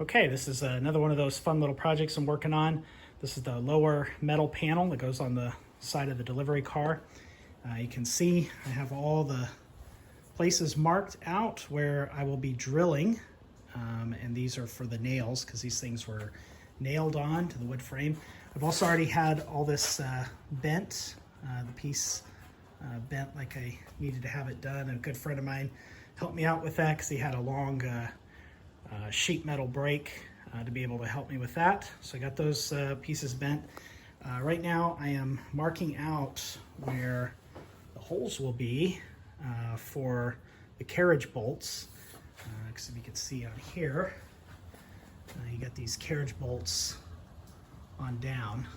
Okay, this is another one of those fun little projects I'm working on. This is the lower metal panel that goes on the side of the delivery car. You can see I have all the places marked out where I will be drilling, and these are for the nails because these things were nailed on to the wood frame. I've also already had all this bent, the piece bent like I needed to have it done. A good friend of mine helped me out with that because he had a long sheet metal brake to be able to help me with that. So I got those pieces bent. Right now I am marking out where the holes will be for the carriage bolts. Because if you can see on here, you got these carriage bolts on down.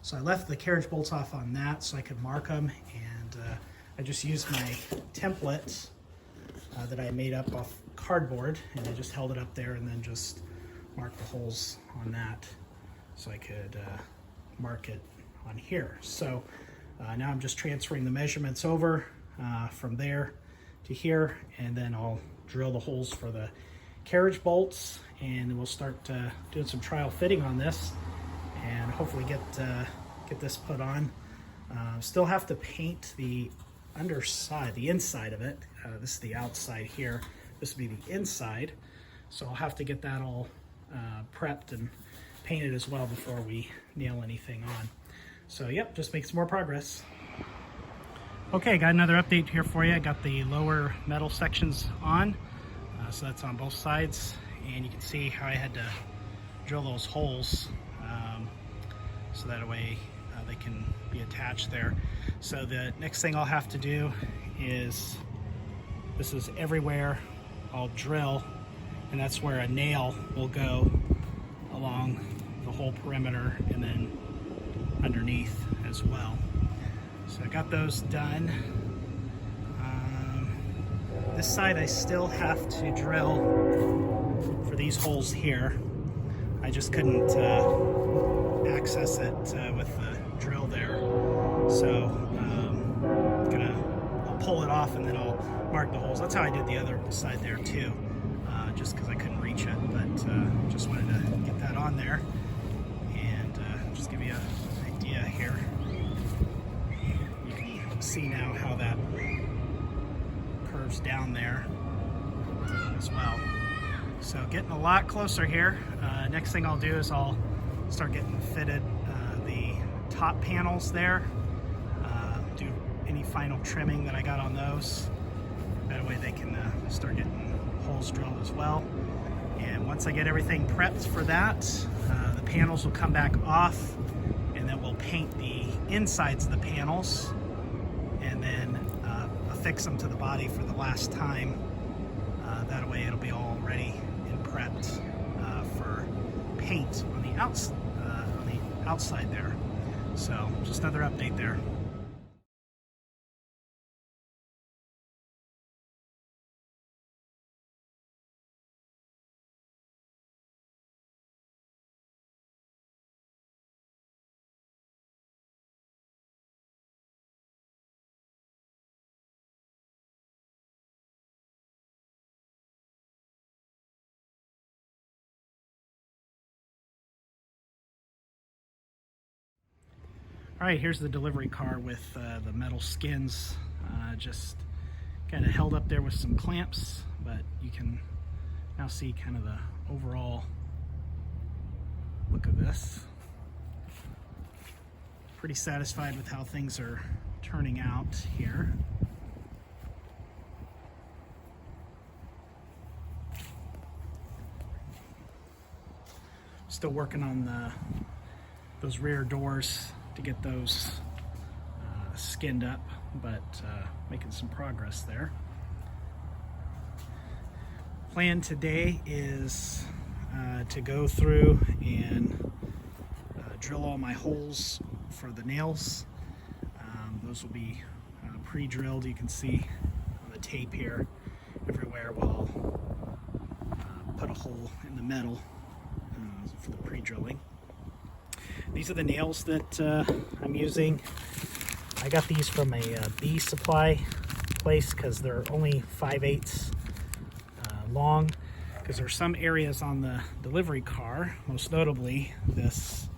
So I left the carriage bolts off on that so I could mark them, and I just used my template that I made up off cardboard, and I just held it up there and then just marked the holes on that so I could mark it on here. So now I'm just transferring the measurements over from there to here, and then I'll drill the holes for the carriage bolts, and then we'll start doing some trial fitting on this and hopefully get this put on. Still have to paint the underside, the inside of it. This is the outside here. This will be the inside. So I'll have to get that all prepped and painted as well before we nail anything on. So yep, just make some more progress. Okay, got another update here for you. I got the lower metal sections on. So that's on both sides. And you can see how I had to drill those holes so that way they can be attached there. So the next thing I'll have to do is, this is everywhere I'll drill, and that's where a nail will go along the whole perimeter and then underneath as well. So I got those done. This side I still have to drill for these holes here. I just couldn't access it with the drill there. So I'll pull it off and then I'll mark the holes. That's how I did the other side there too, just because I couldn't reach it, but just wanted to get that on there and just give you an idea here. You can see now how that curves down there as well. So getting a lot closer here. Next thing I'll do is I'll start getting fitted the top panels there, do any final trimming that I got on those. That way they can start getting holes drilled as well. And once I get everything prepped for that, the panels will come back off, and then we'll paint the insides of the panels and then affix them to the body for the last time. That way it'll be all ready and prepped for paint on the outside there. So just another update there. All right, here's the delivery car with the metal skins just kind of held up there with some clamps, but you can now see kind of the overall look of this. Pretty satisfied with how things are turning out here. Still working on those rear doors to get those skinned up, but making some progress there. Plan today is to go through and drill all my holes for the nails. Those will be pre-drilled. You can see on the tape here everywhere we'll put a hole in the metal for the pre-drilling. These are the nails that I'm using. I got these from a bee supply place because they're only 5/8 long. because there's some areas on the delivery car, most notably this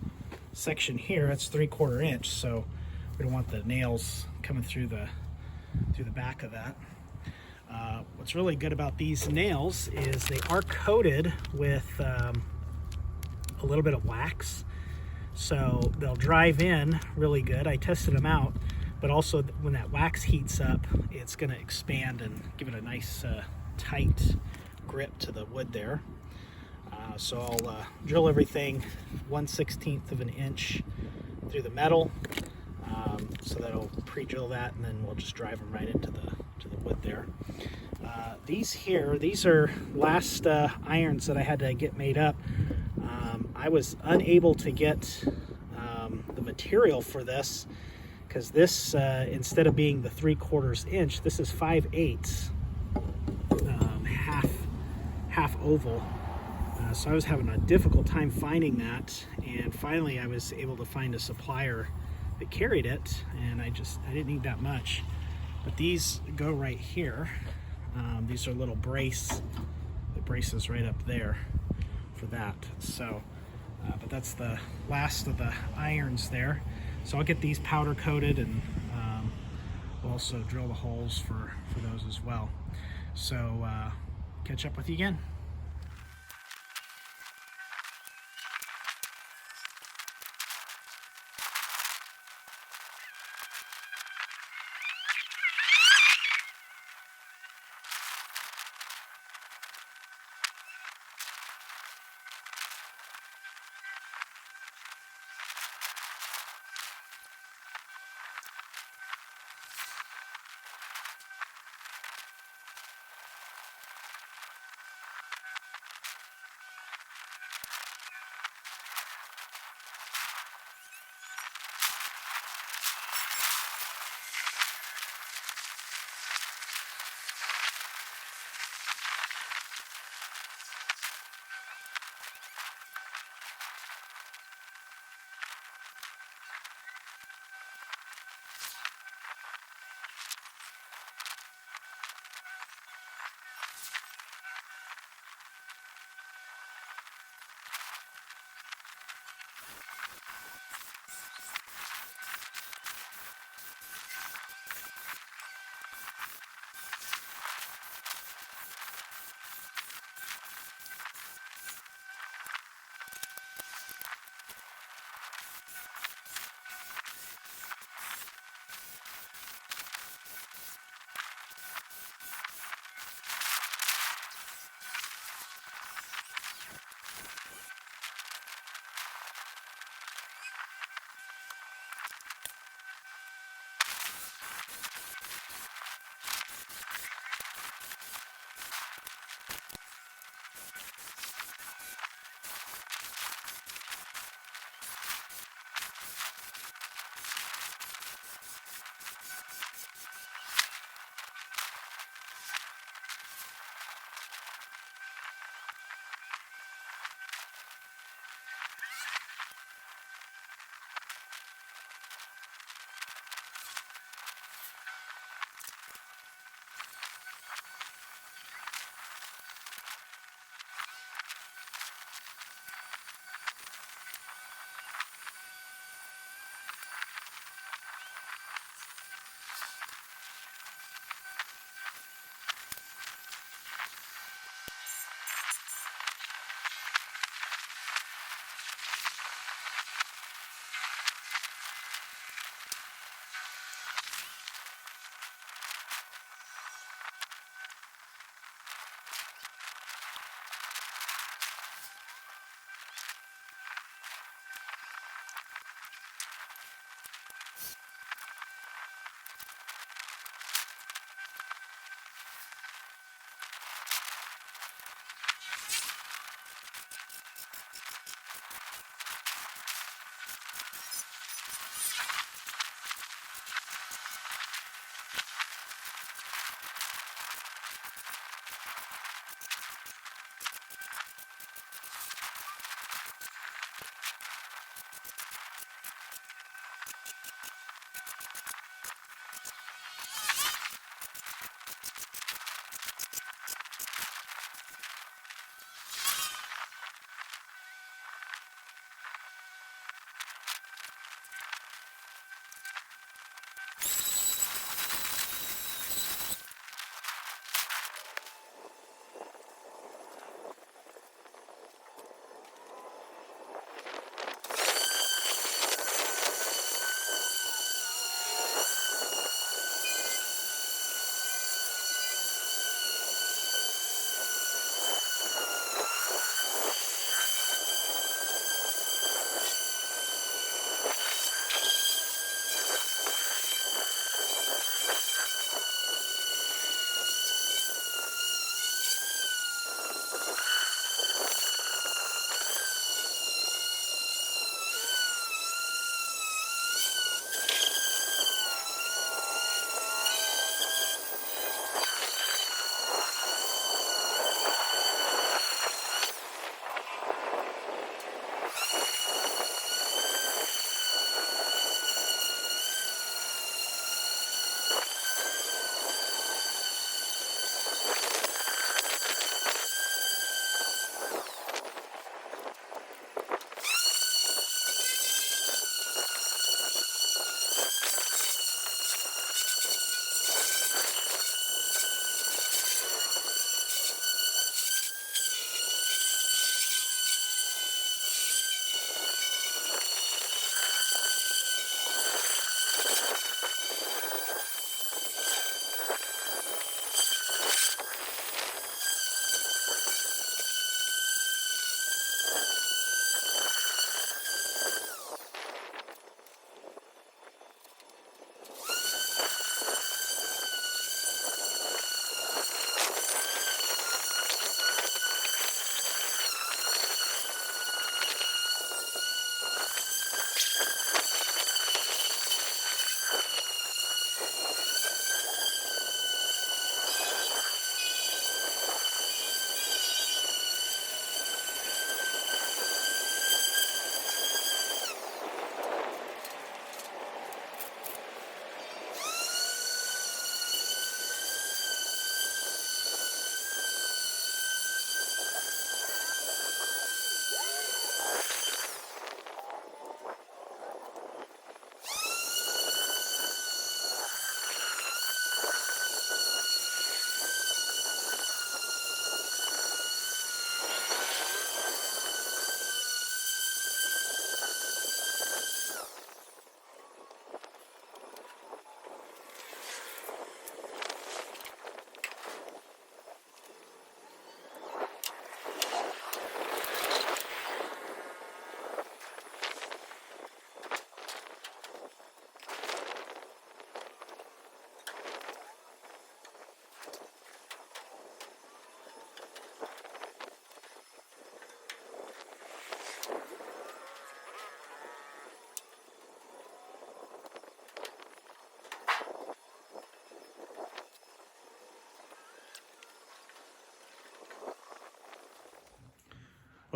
section here, it's 3/4 inch, so we don't want the nails coming through the back of that. What's really good about these nails is they are coated with a little bit of wax, so they'll drive in really good. I tested them out, but also when that wax heats up, it's going to expand and give it a nice tight grip to the wood there. So I'll drill everything 1/16 of an inch through the metal, so that I'll pre-drill that, and then we'll just drive them right into the wood there. These are last irons that I had to get made up. I was unable to get the material for this, because this, instead of being the 3/4 inch, this is 5/8, half oval. So I was having a difficult time finding that, and finally I was able to find a supplier that carried it, and I didn't need that much. But these go right here. These are little brace that braces right up there for that. So, but that's the last of the irons there. So I'll get these powder coated, and we'll also drill the holes for those as well. So catch up with you again.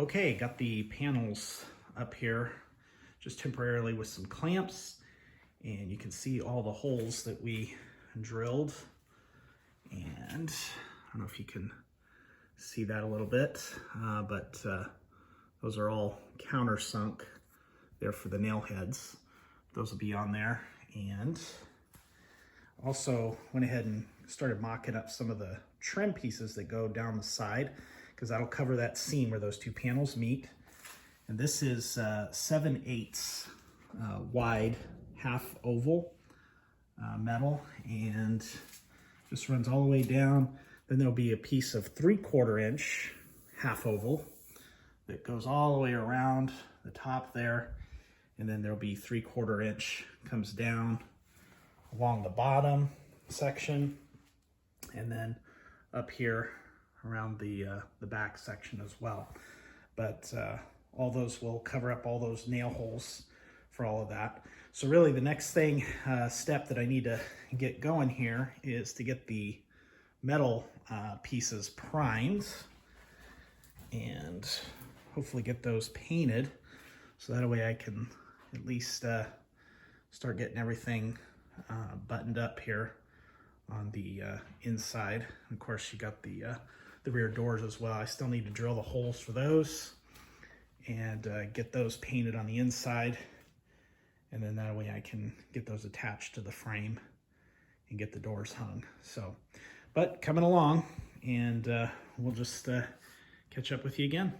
Okay, got the panels up here just temporarily with some clamps, and you can see all the holes that we drilled. And I don't know if you can see that a little bit, but those are all countersunk there for the nail heads. Those will be on there. And also went ahead and started mocking up some of the trim pieces that go down the side, because that'll cover that seam where those two panels meet. And this is 7/8 wide half oval metal, and just runs all the way down. Then there'll be a piece of 3/4 inch half oval that goes all the way around the top there. And then there'll be 3/4 inch comes down along the bottom section, and then up here around the back section as well. But all those will cover up all those nail holes for all of that. So really the next thing, step that I need to get going here is to get the metal pieces primed and hopefully get those painted, so that way I can at least start getting everything buttoned up here on the inside. And of course you got the rear doors as well. I still need to drill the holes for those and get those painted on the inside, and then that way I can get those attached to the frame and get the doors hung. So, but coming along, and we'll just catch up with you again.